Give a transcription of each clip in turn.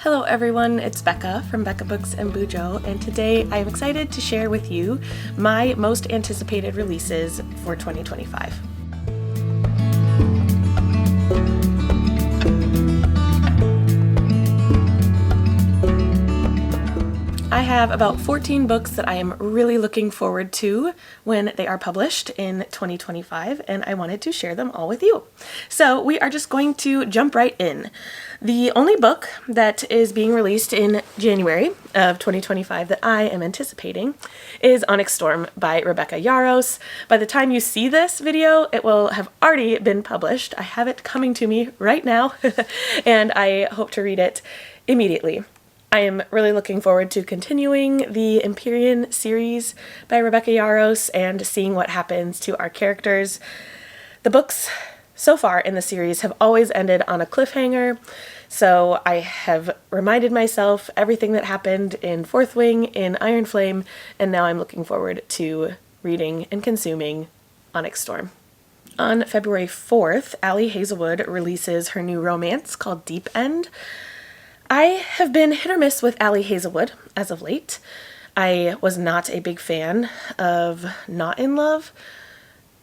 Hello everyone, it's Becca from BEKAHBOOKSANDBUJO, and today I am excited to share with you my most anticipated releases for 2025. I have about 14 books that I am really looking forward to when they are published in 2025, and I wanted to share them all with you. So we are just going to jump right in. The only book that is being released in January of 2025 that I am anticipating is Onyx Storm by Rebecca Yarros. By the time you see this video, it will have already been published. I have it coming to me right now, and I hope to read it immediately. I am really looking forward to continuing the Empyrean series by Rebecca Yarros and seeing what happens to our characters. The books so far in the series have always ended on a cliffhanger, so I have reminded myself everything that happened in Fourth Wing, in Iron Flame, and now I'm looking forward to reading and consuming Onyx Storm. On February 4th, Allie Hazelwood releases her new romance called Deep End. I have been hit or miss with Allie Hazelwood as of late. I was not a big fan of Not in Love,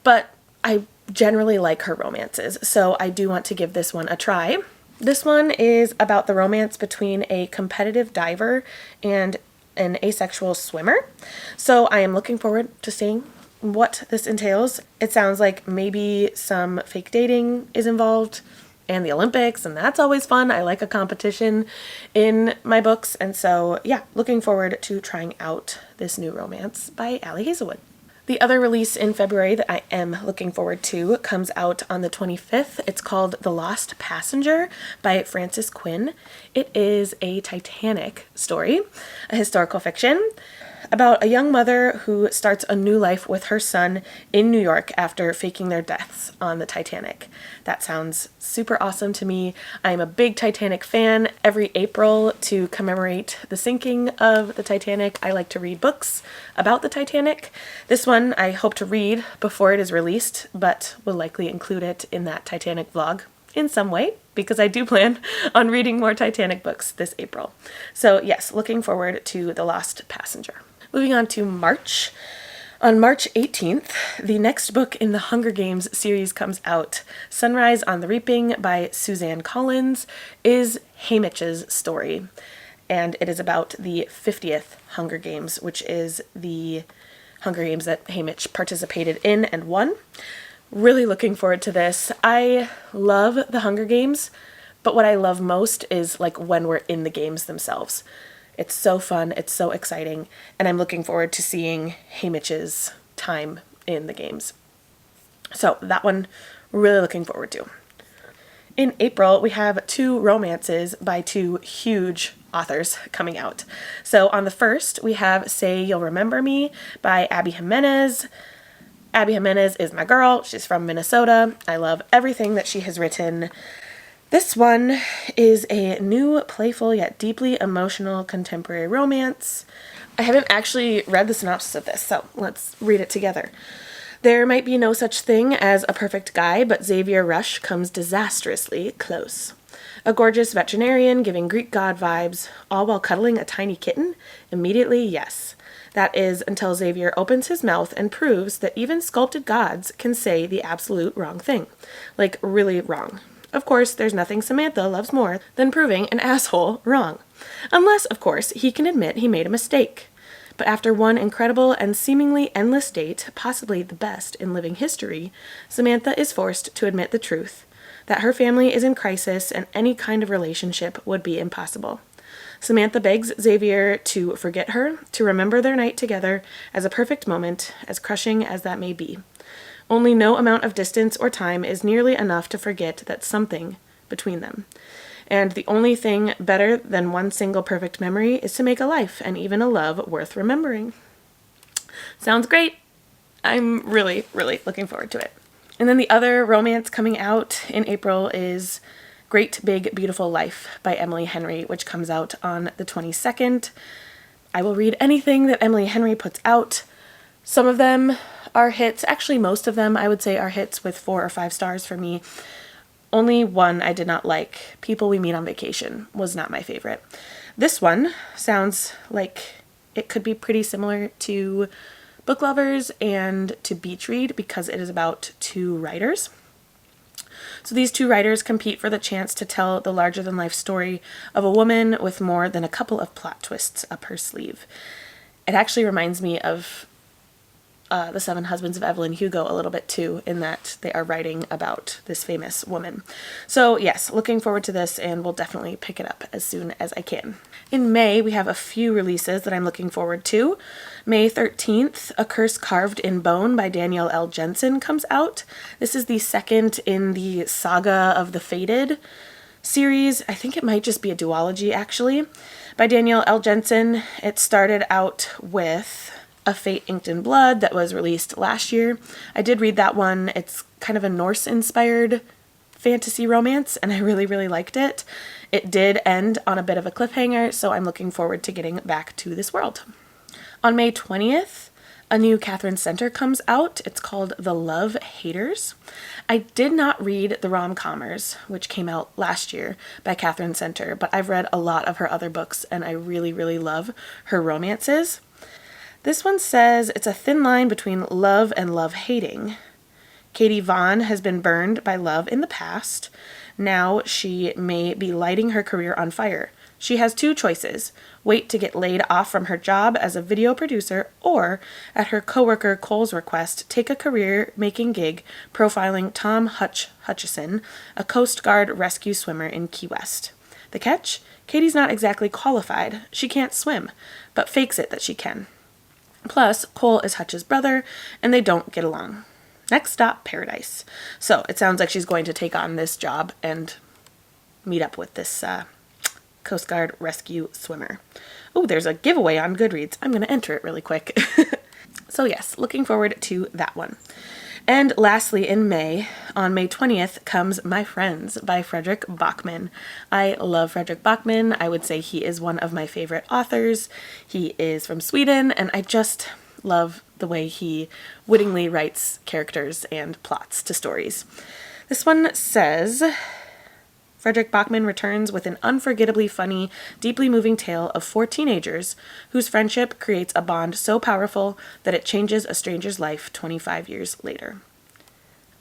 but I generally like her romances, so I do want to give this one a try. This one is about the romance between a competitive diver and an asexual swimmer, so I am looking forward to seeing what this entails. It sounds like maybe some fake dating is involved, and the Olympics, and that's always fun. I like a competition in my books, and so yeah, looking forward to trying out this new romance by Allie Hazelwood. The other release in February that I am looking forward to comes out on the 25th. It's called The Lost Passenger by Frances Quinn. It is a Titanic story, a historical fiction, about a young mother who starts a new life with her son in New York after faking their deaths on the Titanic. That sounds super awesome to me. I'm a big Titanic fan. Every April, to commemorate the sinking of the Titanic, I like to read books about the Titanic. This one I hope to read before it is released, but will likely include it in that Titanic vlog in some way, because I do plan on reading more Titanic books this April. So yes, looking forward to The Lost Passenger. Moving on to March. On March 18th, the next book in the Hunger Games series comes out. Sunrise on the Reaping by Suzanne Collins is Haymitch's story, and it is about the 50th Hunger Games, which is the Hunger Games that Haymitch participated in and won. Really looking forward to this. I love the Hunger Games, but what I love most is like when we're in the games themselves. It's so fun, it's so exciting, and I'm looking forward to seeing Haymitch's time in the games. So that one, really looking forward to. In April, we have two romances by two huge authors coming out. So on the 1st, we have Say You'll Remember Me by Abby Jimenez. Abby Jimenez is my girl. She's from Minnesota. I love everything that she has written. This one is a new, playful, yet deeply emotional contemporary romance. I haven't actually read the synopsis of this, so let's read it together. There might be no such thing as a perfect guy, but Xavier Rush comes disastrously close. A gorgeous veterinarian giving Greek god vibes, all while cuddling a tiny kitten? Immediately, yes. That is, until Xavier opens his mouth and proves that even sculpted gods can say the absolute wrong thing. Like, really wrong. Of course, there's nothing Samantha loves more than proving an asshole wrong. Unless, of course, he can admit he made a mistake. But after one incredible and seemingly endless date, possibly the best in living history, Samantha is forced to admit the truth, that her family is in crisis and any kind of relationship would be impossible. Samantha begs Xavier to forget her, to remember their night together as a perfect moment, as crushing as that may be. Only no amount of distance or time is nearly enough to forget that something between them. And the only thing better than one single perfect memory is to make a life and even a love worth remembering. Sounds great. I'm really, really looking forward to it. And then the other romance coming out in April is Great Big Beautiful Life by Emily Henry, which comes out on the 22nd. I will read anything that Emily Henry puts out. Some of them are hits. Actually, most of them I would say are hits with 4 or 5 stars for me. Only one I did not like, People We Meet on Vacation, was not my favorite. This one sounds like it could be pretty similar to Book Lovers and to Beach Read because it is about two writers. So these two writers compete for the chance to tell the larger-than-life story of a woman with more than a couple of plot twists up her sleeve. It actually reminds me of The Seven Husbands of Evelyn Hugo a little bit too, in that they are writing about this famous woman. So yes, looking forward to this, and we'll definitely pick it up as soon as I can. In May, we have a few releases that I'm looking forward to. May 13th, A Curse Carved in Bone by Danielle L. Jensen comes out. This is the second in the Saga of the Fated series. I think it might just be a duology, actually, by Danielle L. Jensen. It started out with A Fate Inked in Blood that was released last year. I did read that one. It's kind of a Norse-inspired fantasy romance, and I really, really liked it. It did end on a bit of a cliffhanger, so I'm looking forward to getting back to this world. On May 20th, a new Catherine Center comes out. It's called The Love Haters. I did not read The Rom-Commers, which came out last year by Catherine Center, but I've read a lot of her other books, and I really, really love her romances. This one says it's a thin line between love and love-hating. Katie Vaughn has been burned by love in the past. Now she may be lighting her career on fire. She has two choices: wait to get laid off from her job as a video producer, or, at her coworker Cole's request, take a career-making gig profiling Tom Hutchison, a Coast Guard rescue swimmer in Key West. The catch? Katie's not exactly qualified. She can't swim, but fakes it that she can. Plus, Cole is Hutch's brother, and they don't get along. Next stop, Paradise. So it sounds like she's going to take on this job and meet up with this Coast Guard rescue swimmer. Oh, there's a giveaway on Goodreads. I'm going to enter it really quick. So yes, looking forward to that one. And lastly, in May, on May 20th, comes My Friends by Fredrik Backman. I love Fredrik Backman. I would say he is one of my favorite authors. He is from Sweden, and I just love the way he wittingly writes characters and plots to stories. This one says, Fredrik Backman returns with an unforgettably funny, deeply moving tale of four teenagers whose friendship creates a bond so powerful that it changes a stranger's life 25 years later.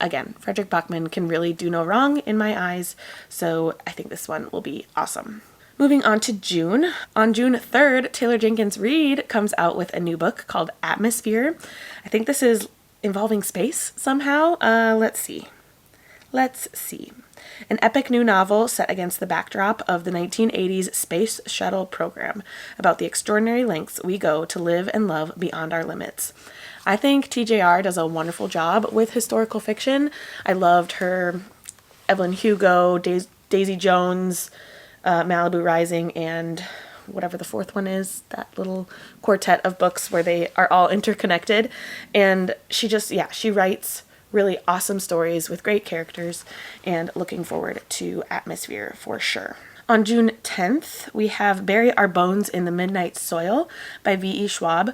Again, Fredrik Backman can really do no wrong in my eyes, so I think this one will be awesome. Moving on to June. On June 3rd, Taylor Jenkins Reid comes out with a new book called Atmosphere. I think this is involving space somehow. Let's see. An epic new novel set against the backdrop of the 1980s Space Shuttle program about the extraordinary lengths we go to live and love beyond our limits. I think TJR does a wonderful job with historical fiction. I loved her Evelyn Hugo, Daisy Jones, Malibu Rising, and whatever the fourth one is, that little quartet of books where they are all interconnected. And she writes really awesome stories with great characters, and looking forward to Atmosphere for sure. On June 10th, we have Bury Our Bones in the Midnight Soil by V.E. Schwab.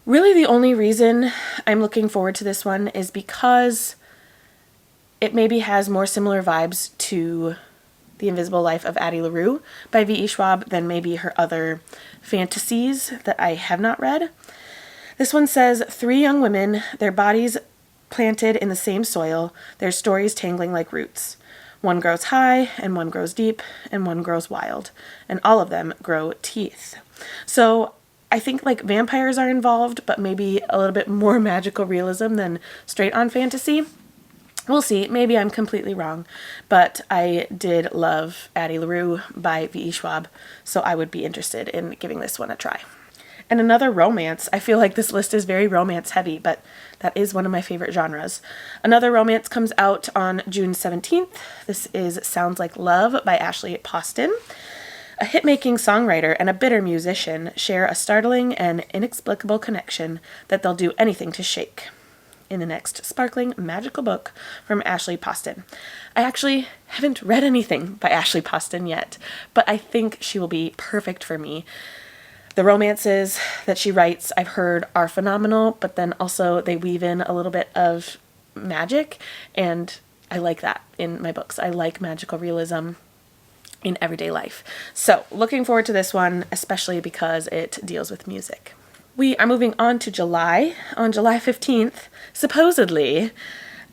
Really the only reason I'm looking forward to this one is because it maybe has more similar vibes to The Invisible Life of Addie LaRue by V.E. Schwab than maybe her other fantasies that I have not read. This one says, three young women, their bodies planted in the same soil, their stories tangling like roots. One grows high, and one grows deep, and one grows wild, and all of them grow teeth. So I think like vampires are involved, but maybe a little bit more magical realism than straight on fantasy. We'll see. Maybe I'm completely wrong, but I did love Addie LaRue by V.E. Schwab, so I would be interested in giving this one a try. And another romance. I feel like this list is very romance heavy, but that is one of my favorite genres. Another romance comes out on June 17th. This is Sounds Like Love by Ashley Poston. A hit-making songwriter and a bitter musician share a startling and inexplicable connection that they'll do anything to shake. In the next sparkling, magical book from Ashley Poston. I actually haven't read anything by Ashley Poston yet, but I think she will be perfect for me. The romances that she writes, I've heard, are phenomenal, but then also they weave in a little bit of magic, and like that in my books. I like magical realism in everyday life. So looking forward to this one, especially because it deals with music. We are moving on to July. On July 15th, supposedly,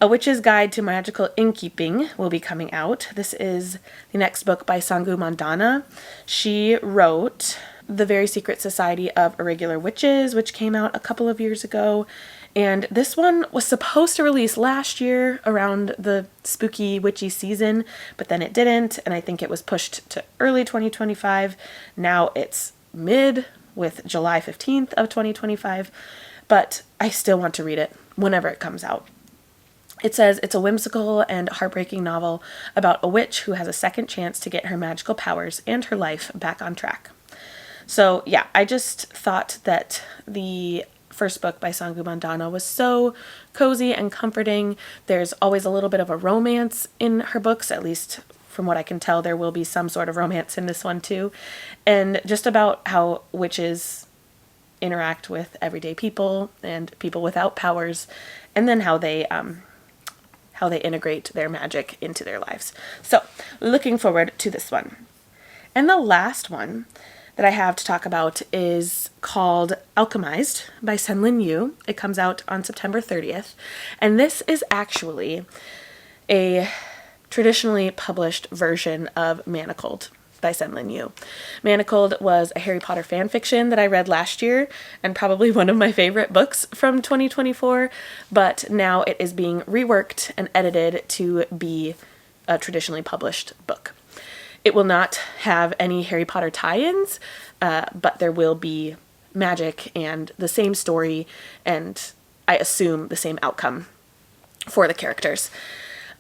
A Witch's Guide to Magical Innkeeping will be coming out. This is the next book by Sangu Mandana. She wrote The Very Secret Society of Irregular Witches, which came out a couple of years ago. And this one was supposed to release last year around the spooky witchy season, but then it didn't, and I think it was pushed to early 2025. Now it's mid with July 15th of 2025, but I still want to read it whenever it comes out. It says it's a whimsical and heartbreaking novel about a witch who has a second chance to get her magical powers and her life back on track. So yeah, I just thought that the first book by Sangu Mandana was so cozy and comforting. There's always a little bit of a romance in her books, at least from what I can tell. There will be some sort of romance in this one too. And just about how witches interact with everyday people and people without powers, and then how they integrate their magic into their lives. So looking forward to this one. And the last one that I have to talk about is called Alchemised by Senlin Yu. It comes out on September 30th. And this is actually a traditionally published version of Manacled by Senlin Yu. Manacled was a Harry Potter fan fiction that I read last year and probably one of my favorite books from 2024, but now it is being reworked and edited to be a traditionally published book. It will not have any Harry Potter tie-ins, but there will be magic and the same story, and I assume the same outcome for the characters.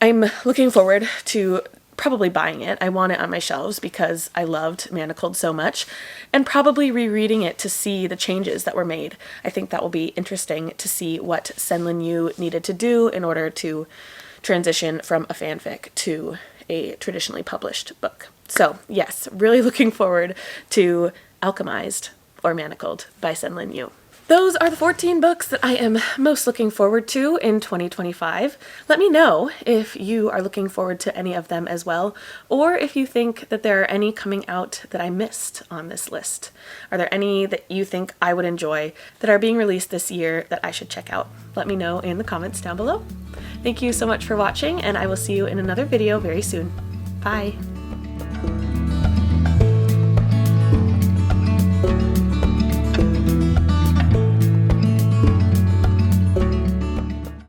I'm looking forward to probably buying it. I want it on my shelves because I loved Manacled so much, and probably rereading it to see the changes that were made. I think that will be interesting to see what Senlin Yu needed to do in order to transition from a fanfic to a traditionally published book. So yes, really looking forward to Alchemised or Manacled by Senlin Yu. Those are the 14 books that I am most looking forward to in 2025. Let me know if you are looking forward to any of them as well, or if you think that there are any coming out that I missed on this list. Are there any that you think I would enjoy that are being released this year that I should check out? Let me know in the comments down below. Thank you so much for watching, and I will see you in another video very soon. Bye!